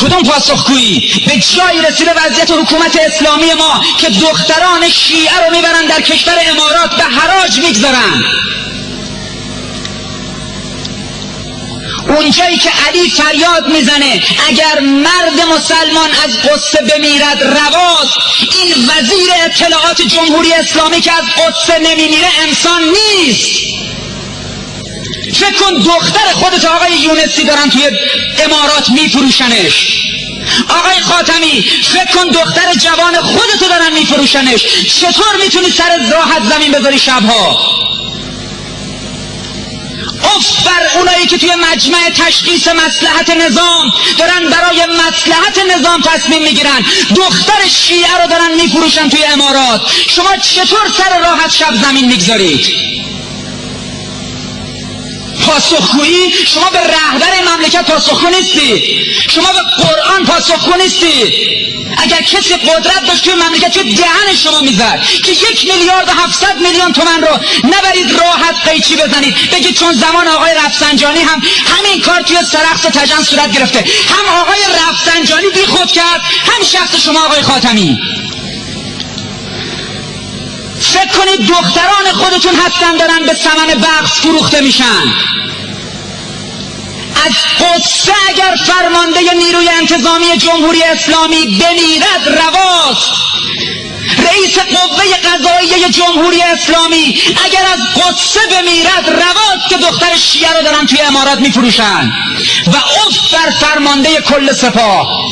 کدوم پاسخگویی به جایی رسیده وضعیت حکومت اسلامی ما که دختران شیعه رو میبرن در کشور امارات به حراج میگذارن؟ اونجایی که علی فریاد میزنه اگر مرد مسلمان از قدس بمیرد رواست، این وزیر اطلاعات جمهوری اسلامی که از قدس نمیمیره انسان نیست. فکر کن دختر خودت آقای یونسی دارن توی امارات میفروشنش. آقای خاتمی فکر کن دختر جوان خودتو دارن میفروشنش. چطور میتونی سر راحت زمین بذاری شبها؟ اف بر اونایی که توی مجمع تشخیص مصلحت نظام دارن برای مصلحت نظام تصمیم میگیرن، دختر شیعه رو دارن میفروشن توی امارات. شما چطور سر راحت شب زمین میگذارید؟ پاسخگویی؟ شما به رهبر مملکت پاسخگو نیستید، شما به قرآن پاسخگو نیستید. اگر کسی قدرت داشت توی مملکت توی دهن شما میزد که 1,700,000,000 تومان رو نبرید راحت قیچی بزنید بگید چون زمان آقای رفسنجانی هم همین کار توی سرخس و تجن صورت گرفته، هم آقای رفسنجانی بی خود کرد، هم شخص شما آقای خاتمی. فکر کنید دختران خودتون هستن دارن به ثمن بخش فروخته میشن. از قدس اگر فرمانده نیروی انتظامی جمهوری اسلامی بمیرد رواست. رئیس قوه قضاییه جمهوری اسلامی اگر از قدس بمیرد رواست که دختر شیعه رو دارن توی امارات میفروشن. و اف بر فرمانده کل سپاه.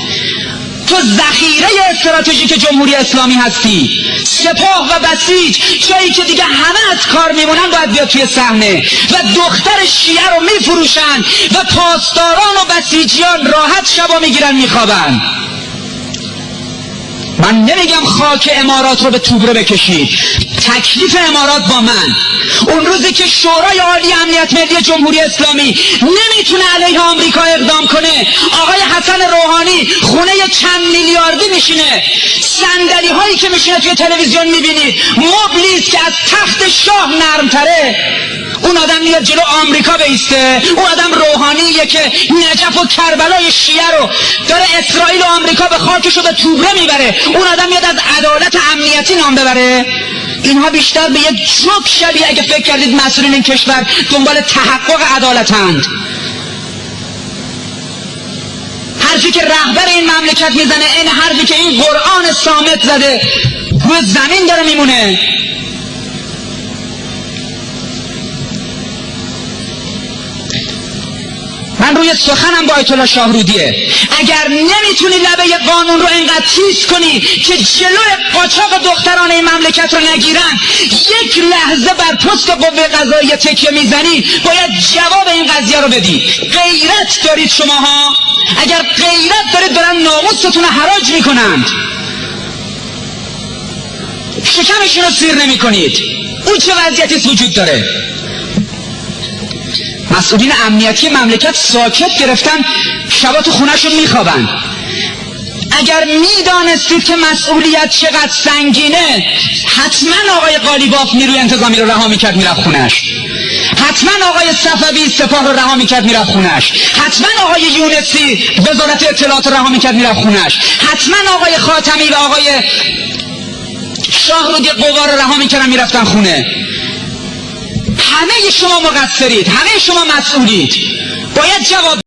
تو ذخیره استراتژیک جمهوری اسلامی هستی. سپاه و بسیج جایی که دیگه همه از کار میمونن باید بیاد توی صحنه و دختر شیعه رو میفروشن و پاسداران و بسیجیان راحت شبا میگیرن میخوابن. من نمیگم خاک امارات رو به توبره بکشید، تکلیف امارات با من. اون روزی که شورای عالی امنیت ملی جمهوری اسلامی نمیتونه علیه آمریکا اقدام کنه، آقای حسن روحانی خونه چند میلیاردی میشینه، صندلی هایی که میشینه توی تلویزیون میبینید مبلیست که از تخت شاه نرمتره. اون آدم میاد جلو آمریکا بیسته. اون آدم روحانیه که نجف و کربلای شیعه رو داره اسرائیل و آمریکا به خاکش رو به توبره میبره. اون آدم میاد از عدالت امنیتی نام ببره. اینها بیشتر به یک جوک شبیه اگه فکر کردید مسئولین این کشور دنبال تحقق عدالتند. حرفی که رهبر این مملکت میزنه این حرفی که این قرآن صامت زده روی زمین داره میمونه. من روی سخنم با آیت الله شاهرودیه. اگر نمیتونی لبه قانون رو اینقدر تیز کنی که جلوی قاچاق دختران این مملکت رو نگیرن، یک لحظه بر پست قوه قضاییه تکیه میزنی، باید جواب این قضیه رو بدی. غیرت دارید شماها؟ اگر غیرت دارید دارن ناموستون رو حراج میکنند، شکمشون رو سیر نمی کنید. اون چه وضعیتی وجود داره؟ مسئولین امنیتی مملکت ساکت گرفتن، شبا تو خونهشون میخوابن. اگر میدانستید که مسئولیت چقدر سنگینه، حتما آقای قالیباف نیروی انتظامی رو رها میکرد میرفت خونهش، حتما آقای صفوی سپاه رو رها میکرد میرفت خونهش، حتما آقای یونسی وزارت اطلاعات رو رها میکرد میرفت خونهش، حتما آقای خاتمی و آقای شاهرودی قوا رو رها میکردن میرفتن خونه. همه شما مقصرید، همه شما مسئولید، باید جواب